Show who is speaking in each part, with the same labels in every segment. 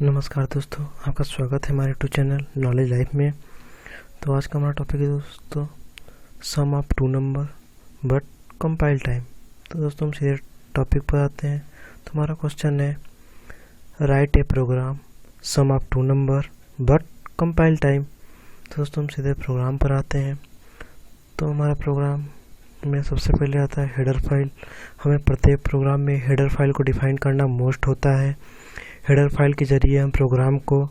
Speaker 1: नमस्कार दोस्तों, आपका स्वागत है हमारे यूट्यूब चैनल नॉलेज लाइफ में। तो आज का हमारा टॉपिक है दोस्तों sum of two number but compile time. तो दोस्तों हम सीधे टॉपिक पर आते हैं। तो हमारा क्वेश्चन है write a program sum of two number but compile time. तो दोस्तों हम सीधे प्रोग्राम पर आते हैं। तो हमारा प्रोग्राम में सबसे पहले आता है हेडर फाइल। हमें प्रत्येक प्रोग्राम में हेडर फाइल को डिफाइन करना मोस्ट होता है। हेडर फाइल के जरिए हम प्रोग्राम को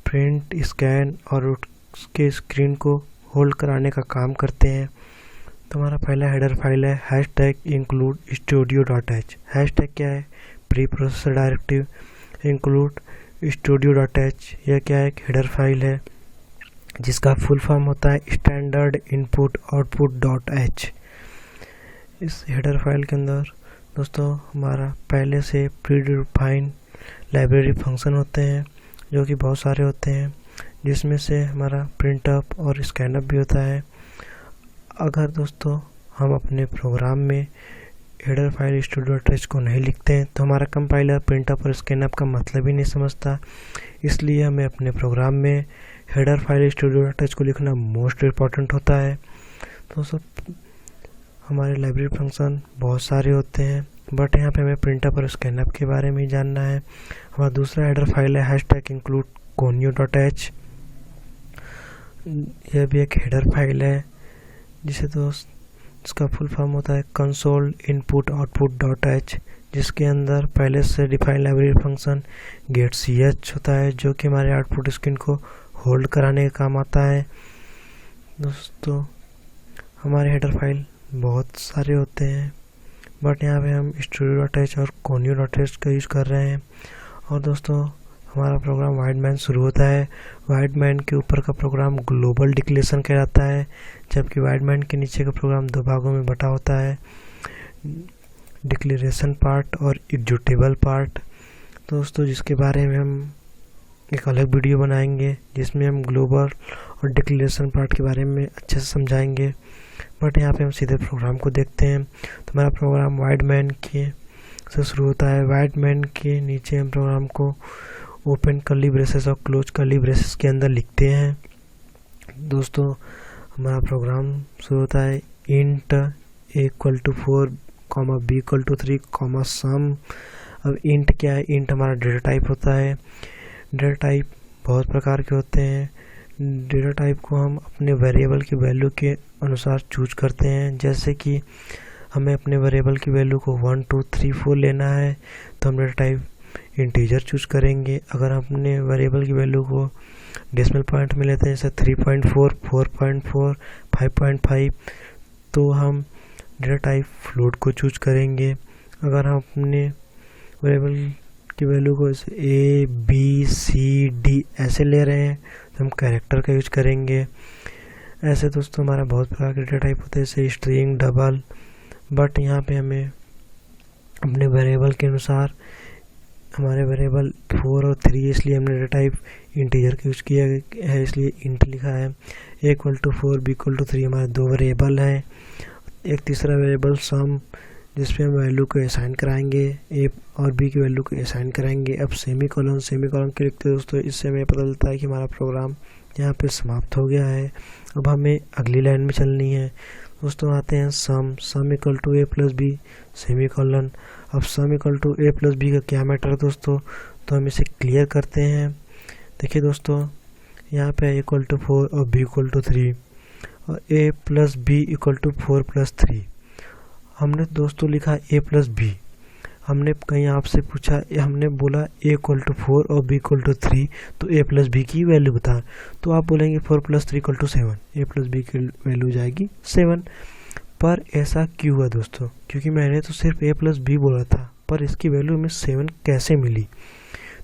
Speaker 1: प्रिंट, स्कैन और उसके स्क्रीन को होल्ड कराने का काम करते हैं। तो हमारा पहला हेडर फाइल है hashtag include studio dot H. Hashtag क्या है? Pre processor directive. Include studio dot H यह क्या है? एक हेडर फाइल है जिसका फुल फॉर्म होता है standard input output dot H. इस हेडर फाइल के अंदर दोस्तों हमारा पहले से प्री डिफाइन लाइब्रेरी फंक्शन होते हैं जो कि बहुत सारे होते हैं, जिसमें से हमारा प्रिंटअप और स्कैनअप भी होता है। अगर दोस्तों हम अपने प्रोग्राम में header file studio dot H को नहीं लिखते हैं तो हमारा कंपाइलर प्रिंटअप और स्कैनअप का मतलब ही नहीं समझता। इसलिए हमें अपने प्रोग्राम में header file studio dot H को लिखना मोस्ट इम्पॉर्टेंट होता है। तो सब हमारे लाइब्रेरी फंक्शन बहुत सारे होते हैं, बट यहाँ पे हमें प्रिंटअप और स्कैनअप के बारे में जानना है। हमारा दूसरा हेडर फाइल है hashtag include conio dot H. यह भी एक हेडर फाइल है जिसे दोस्त इसका फुल फॉर्म होता है console input output dot H, जिसके अंदर पहले से define library function get C H होता है जो कि हमारे आउटपुट स्क्रीन को होल्ड कराने का काम आता है। दोस्तों हमारे हेडर फाइल बहुत सारे होते हैं, बट यहाँ पे हम स्टूडियो डॉट एच और कोन्यू डॉट एच का यूज़ कर रहे हैं। और दोस्तों हमारा प्रोग्राम वाइडमैन शुरू होता है। वाइडमैन के ऊपर का प्रोग्राम ग्लोबल डिक्लेरेशन कहलाता है, जबकि वाइडमैन के नीचे का प्रोग्राम दो भागों में बटा होता है, डिक्लेरेशन पार्ट और एग्जीक्यूटेबल पार्ट। दोस्तों जिसके बारे में हम एक अलग वीडियो बनाएंगे जिसमें हम ग्लोबल और डिक्लेरेशन पार्ट के बारे में अच्छे से समझाएंगे। बट यहाँ पे हम सीधे प्रोग्राम को देखते हैं। तो हमारा प्रोग्राम वाइडमैन के से शुरू होता है। वाइडमैन के नीचे हम प्रोग्राम को ओपन कर्ली ब्रेसेस और क्लोज कर्ली ब्रेसेस के अंदर लिखते हैं। दोस्तों हमारा प्रोग्राम शुरू होता है इंट a=4, b=3, सम। अब इंट क्या है? इंट हमारा डेटा टाइप होता है। डेटा टाइप बहुत प्रकार के होते हैं। डेटा टाइप को हम अपने वेरिएबल की वैल्यू के अनुसार चूज करते हैं। जैसे कि हमें अपने वेरिएबल की वैल्यू को 1, 2, 3, 4 लेना है तो हम डेटा टाइप इंटीजर चूज करेंगे। अगर हम अपने वेरिएबल की वैल्यू को डेसिमल पॉइंट में लेते हैं जैसे 3.4, 4.4, 5.5 तो हम डेटा टाइप फ्लोट को चूज करेंगे। अगर हम अपने वेरिएबल की वैल्यू को ए बी सी डी ऐसे ले रहे हैं तो हम कैरेक्टर का यूज करेंगे। ऐसे दोस्तों हमारा बहुत प्रकार के डेटा टाइप होते हैं जैसे स्ट्रिंग, डबल। बट यहाँ पे हमें अपने वेरिएबल के अनुसार हमारे वेरिएबल 4 और 3 इसलिए हमने डेटा टाइप इंटीजर का यूज किया है, इसलिए इंट लिखा है। a=4, b=3 हमारे दो वेरिएबल हैं। एक तीसरा वेरिएबल सम जिसपे हम वैल्यू को असाइन कराएंगे, ए और बी की वैल्यू को असाइन कराएंगे। अब सेमी कॉलन के लिखते हैं दोस्तों। इससे हमें पता चलता है कि हमारा प्रोग्राम यहाँ पे समाप्त हो गया है। अब हमें अगली लाइन में चलनी है। दोस्तों आते हैं सम a + b सेमी कॉलन। अब सम a + b का क्या मैटर है दोस्तों? तो हम इसे क्लियर करते हैं। देखिए दोस्तों यहाँ पे a=4 और b=3 और a + b = 4 + 3। हमने दोस्तों लिखा a + b। हमने कहीं आपसे पूछा, हमने बोला a=4 और b=3 तो a + b की वैल्यू बता। तो आप बोलेंगे 4 + 3 = 7, a + b की वैल्यू जाएगी 7। पर ऐसा क्यों हुआ दोस्तों? क्योंकि मैंने तो सिर्फ a + b बोला था, पर इसकी वैल्यू हमें 7 कैसे मिली?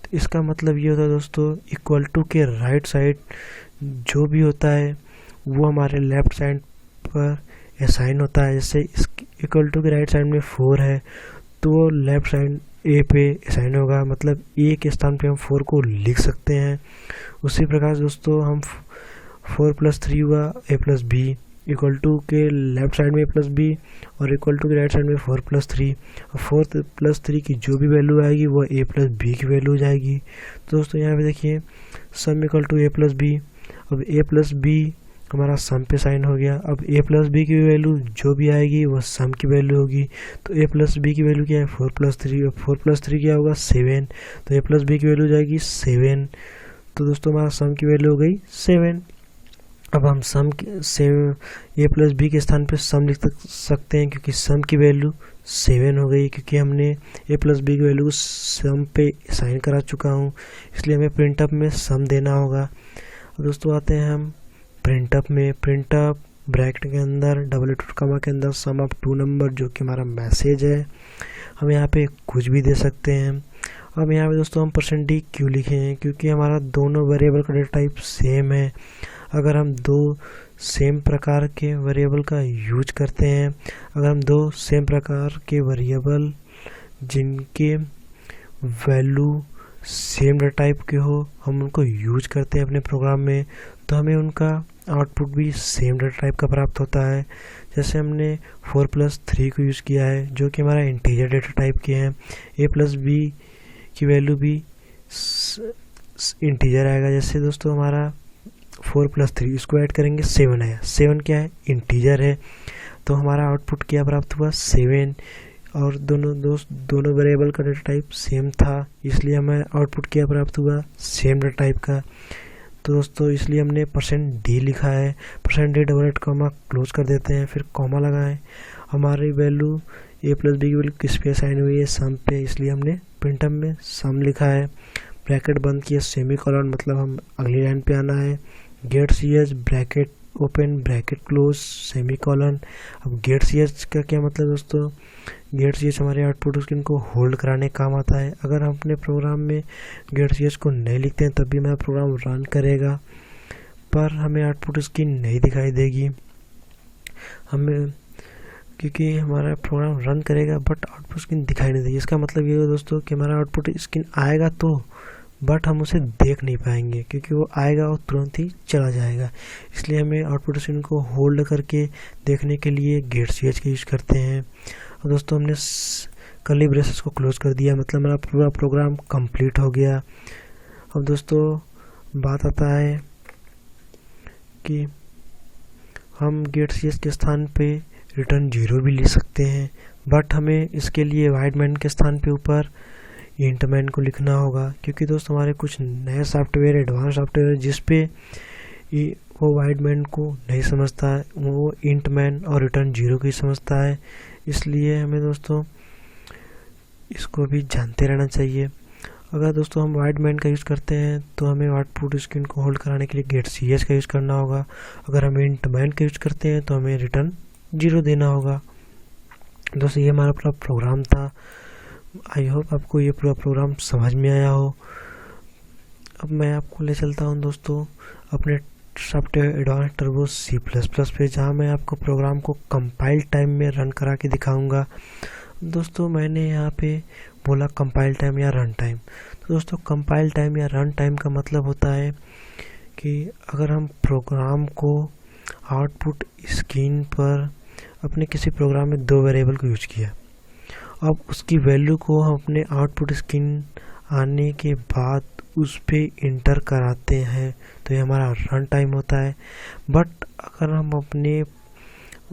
Speaker 1: तो इसका मतलब ये होता है दोस्तों इक्वल टू के राइट साइड जो भी होता है वो हमारे लेफ्ट साइड पर असाइन होता है। जैसे इक्वल टू के राइट साइड में 4 है तो वो लेफ्ट साइड ए पे असाइन होगा, मतलब ए के स्थान पे हम 4 को लिख सकते हैं। उसी प्रकार दोस्तों हम 4 + 3 हुआ a + b इक्वल टू के लेफ्ट साइड में प्लस बी और इक्वल टू के राइट साइड में 4+3। और 4+3 की जो भी वैल्यू आएगी वो a प्लस बी की वैल्यू हो जाएगी। तो दोस्तों यहाँ पे देखिए sum equal to a plus b. अब a प्लस बी हमारा सम पे साइन हो गया। अब a प्लस बी की वैल्यू जो भी आएगी वो सम की वैल्यू होगी। तो a प्लस बी की वैल्यू क्या है 4+3 और 4+3 क्या होगा 7। तो a प्लस बी की वैल्यू जाएगी 7। तो दोस्तों हमारा सम की वैल्यू हो गई 7। अब हम सम से ए प्लस बी के स्थान पे सम लिख सकते हैं क्योंकि सम की वैल्यू 7 हो गई, क्योंकि हमने ए प्लस बी की वैल्यू को सम पे साइन करा चुका हूँ, इसलिए हमें प्रिंटअप में सम देना होगा। दोस्तों आते हैं हम प्रिंटअप में। प्रिंटअप ब्रैकेट के अंदर डबल कॉमा के अंदर सम ऑफ 2 नंबर जो कि हमारा मैसेज है, हम यहाँ पे कुछ भी दे सकते हैं। अब यहाँ पे दोस्तों हम %d क्यों लिखे हैं, क्योंकि हमारा दोनों वेरिएबल का डेटा टाइप सेम है। अगर हम दो सेम प्रकार के वेरिएबल का यूज करते हैं, अगर हम दो सेम प्रकार के वेरिएबल जिनके वैल्यू सेम डेटा टाइप के हो हम उनको यूज करते हैं अपने प्रोग्राम में, तो हमें उनका आउटपुट भी सेम डेटा टाइप का प्राप्त होता है। जैसे हमने 4+3 को यूज़ किया है जो कि हमारा इंटीजर डेटा टाइप के हैं। a प्लस बी की वैल्यू भी इंटीजर आएगा। जैसे दोस्तों हमारा 4+3 इसको ऐड करेंगे 7 आया। 7 क्या है इंटीजर है, तो हमारा आउटपुट क्या प्राप्त हुआ 7। और दोनों वेरिएबल का डेटा टाइप सेम था, इसलिए हमें आउटपुट क्या प्राप्त हुआ सेम डेटा टाइप का। तो दोस्तों इसलिए हमने %d लिखा है। %d डबल कॉमा क्लोज कर देते हैं, फिर कॉमा लगाएं। हमारी वैल्यू a प्लस बी की वैल्यू किस पे साइन हुई है सम पे, इसलिए हमने प्रिंटअप में सम लिखा है। ब्रैकेट बंद किया सेमी कॉलन, मतलब हम अगली लाइन पे आना है। Get ch bracket open bracket close semicolon. अब गेट ch का क्या मतलब दोस्तों, गेट ch हमारे आउटपुट स्क्रीन को होल्ड कराने काम आता है। अगर हम अपने प्रोग्राम में गेट ch को नहीं लिखते हैं तब भी हमारा प्रोग्राम रन करेगा, पर हमें आउटपुट स्क्रीन नहीं दिखाई देगी। हमें क्योंकि हमारा प्रोग्राम रन करेगा बट आउटपुट स्क्रीन दिखाई नहीं देगी। इसका मतलब ये है दोस्तों कि हमारा आउटपुट स्क्रीन आएगा तो, बट हम उसे देख नहीं पाएंगे क्योंकि वो आएगा और तुरंत ही चला जाएगा। इसलिए हमें आउटपुट स्क्रीन को होल्ड करके देखने के लिए गेट ch का यूज़ करते हैं। और दोस्तों हमने कर्ली ब्रेसेस को क्लोज कर दिया, मतलब हमारा पूरा प्रोग्राम कंप्लीट हो गया। अब दोस्तों बात आता है कि हम गेट ch के स्थान पे रिटर्न 0 भी ले सकते हैं, बट हमें इसके लिए वाइड मैन के स्थान पे ऊपर इंट मैन को लिखना होगा, क्योंकि दोस्तों हमारे कुछ नए सॉफ्टवेयर एडवांस सॉफ्टवेयर जिसपे वो वाइड मैन को नहीं समझता है, वो इंट मैन और रिटर्न 0 को ही समझता है। इसलिए हमें दोस्तों इसको भी जानते रहना चाहिए। अगर दोस्तों हम वाइड मैन का यूज़ करते हैं तो हमें आउटपुट स्क्रीन को होल्ड कराने के लिए गेट ch का यूज़ करना होगा। अगर हम इंट मैन का यूज़ करते हैं तो हमें रिटर्न 0 देना होगा। दोस्तों ये हमारा पूरा प्रोग्राम था। आई होप आपको ये पूरा प्रोग्राम समझ में आया हो। अब मैं आपको ले चलता हूँ दोस्तों अपने सॉफ्टवेयर एडवांस टर्बो C++ पे, जहाँ मैं आपको प्रोग्राम को कंपाइल टाइम में रन करा के दिखाऊंगा। दोस्तों मैंने यहाँ पे बोला कंपाइल टाइम या रन टाइम। तो दोस्तों कंपाइल टाइम या रन टाइम का मतलब होता है कि अगर हम प्रोग्राम को आउटपुट स्क्रीन पर अपने किसी प्रोग्राम में दो वेरिएबल को यूज किया, अब उसकी वैल्यू को हम अपने आउटपुट स्क्रीन आने के बाद उस पे इंटर कराते हैं तो ये हमारा रन टाइम होता है। बट अगर हम अपने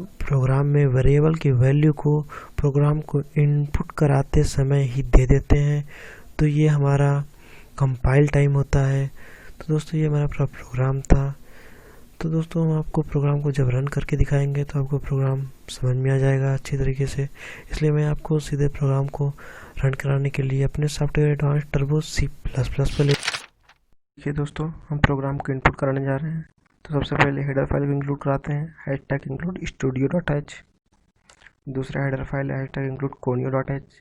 Speaker 1: प्रोग्राम में वेरिएबल की वैल्यू को प्रोग्राम को इनपुट कराते समय ही दे देते हैं तो ये हमारा कंपाइल टाइम होता है। तो दोस्तों ये हमारा पूरा प्रोग्राम था। तो दोस्तों हम आपको प्रोग्राम को जब रन करके दिखाएंगे तो आपको प्रोग्राम समझ में आ जाएगा अच्छी तरीके से, इसलिए मैं आपको सीधे प्रोग्राम को रन कराने के लिए अपने सॉफ्टवेयर एडवांस टर्बो C++ पर देखिए दोस्तों हम प्रोग्राम को इनपुट कराने जा रहे हैं। तो सबसे पहले हेडर फाइल को इंक्लूड कराते हैं, हैशटैग इंक्लूड studio.h। दूसरा हेडर फाइल है hashtag include conio.h।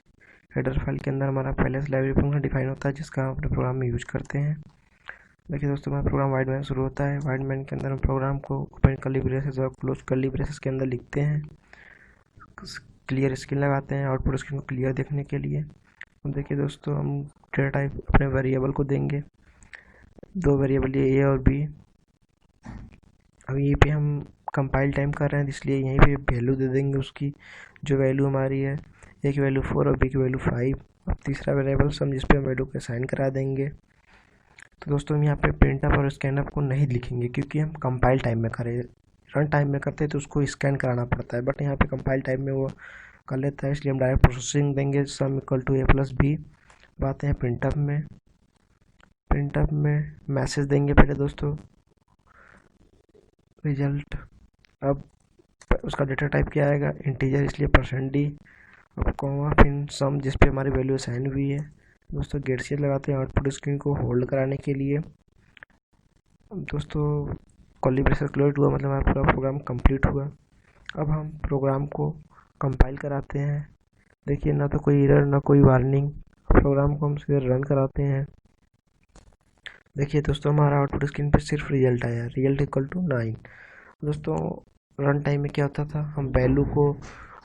Speaker 1: Header file के अंदर हमारा पहले से लाइब्रेरी फंक्शन डिफाइन होता है जिसका हम अपने प्रोग्राम में यूज करते हैं। देखिए दोस्तों हमारा प्रोग्राम वाइड मैन शुरू होता है। वाइड मैन के अंदर हम प्रोग्राम को ओपन कर्ली ब्रेसेस और क्लोज कर्ली ब्रेसेस के अंदर लिखते हैं, क्लियर स्क्रीन लगाते हैं आउटपुट स्क्रीन को क्लियर देखने के लिए। अब देखिए दोस्तों हम डेटा टाइप अपने वेरिएबल को देंगे, दो वेरिएबल ये ए और बी। अब ये पे हम कंपाइल टाइम कर रहे हैं, इसलिए यहीं पे वैल्यू दे देंगे उसकी, जो वैल्यू हमारी है, ए की वैल्यू 4 और बी की वैल्यू 5। अब तीसरा वेरिएबल सम जिस पे हम वैल्यू को असाइन करा देंगे। तो दोस्तों हम यहाँ पे प्रिंटअप और स्कैनअप को नहीं लिखेंगे क्योंकि हम कंपाइल टाइम में करें, रन टाइम में करते हैं तो उसको स्कैन कराना पड़ता है, बट यहाँ पे कंपाइल टाइम में वो कर लेता है, इसलिए हम डायरेक्ट प्रोसेसिंग देंगे sum equal to a plus b. बात है प्रिंटअप में, प्रिंटअप में मैसेज देंगे पहले दोस्तों रिजल्ट। अब उसका डेटा टाइप क्या आएगा, इंटीजर, इसलिए %d, अब कॉमा, फिर सम जिस पे हमारी वैल्यू असाइन हुई है। दोस्तों गेट सी लगाते हैं आउटपुट स्क्रीन को होल्ड कराने के लिए। अब दोस्तों कर्ली ब्रेसेस क्लोज हुआ, मतलब हमारा पूरा प्रोग्राम कंप्लीट हुआ। अब हम प्रोग्राम को कंपाइल कराते हैं। देखिए ना तो कोई एरर ना कोई वार्निंग, प्रोग्राम को हम सीधे रन कराते हैं। देखिए दोस्तों हमारा आउटपुट स्क्रीन पे सिर्फ रिजल्ट आया, रिजल्ट इक्वल टू 9। दोस्तों रन टाइम में क्या होता था, हम वैल्यू को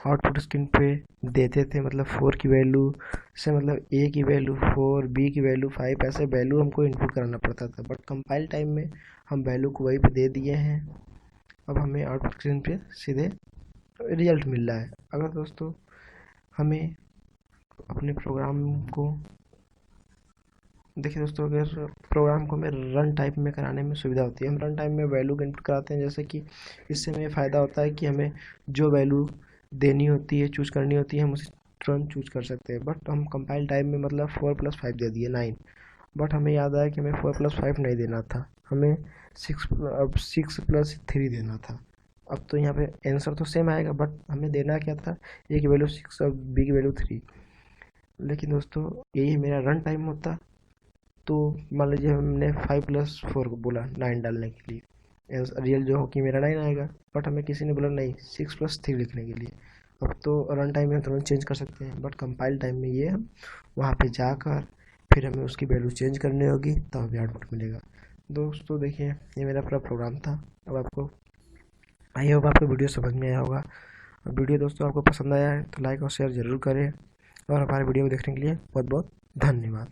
Speaker 1: आउटपुट स्क्रीन पे देते थे, मतलब 4 की वैल्यू से, मतलब ए की वैल्यू 4, बी की वैल्यू 5, ऐसे वैल्यू हमको इनपुट कराना पड़ता था। बट कंपाइल टाइम में हम वैल्यू को वहीं पे दे दिए हैं। अब हमें आउटपुट स्क्रीन पे सीधे रिजल्ट मिल रहा है। अगर दोस्तों हमें अपने प्रोग्राम को, देखिए दोस्तों अगर प्रोग्राम को हमें रन टाइम में कराने में सुविधा होती है, हम रन टाइम में वैल्यू का इनपुट कराते हैं, जैसे कि इससे हमें फ़ायदा होता है कि हमें जो वैल्यू देनी होती है, चूज़ करनी होती है, हम उसे तुरंत चूज़ कर सकते हैं। बट हम कंपाइल टाइम में मतलब 4 + 5 दे दिए 9, बट हमें याद आया कि हमें 4 + 5 नहीं देना था, हमें 6 + 3 देना था। अब तो यहाँ पे आंसर तो सेम आएगा, बट हमें देना क्या था, ए की वैल्यू 6 और बी की वैल्यू 3। लेकिन दोस्तों यही मेरा रन टाइम होता, तो मान लीजिए हमने 5 + 4 को बोला 9 डालने के लिए, रियल जो हो कि मेरा 9 आएगा, बट हमें किसी ने बोला नहीं 6 + 3 लिखने के लिए। अब तो रन टाइम में तुरंत चेंज कर सकते हैं, बट कंपाइल टाइम में ये हम वहाँ पे जाकर फिर हमें उसकी वैल्यू चेंज करनी होगी, तब हमें आउटपुट मिलेगा। दोस्तों देखिए ये मेरा पूरा प्रोग्राम था। अब आपको आई होप आपको वीडियो समझ में आया होगा। वीडियो दोस्तों आपको पसंद आया है तो लाइक और शेयर ज़रूर करें, और हमारे वीडियो को देखने के लिए बहुत बहुत धन्यवाद।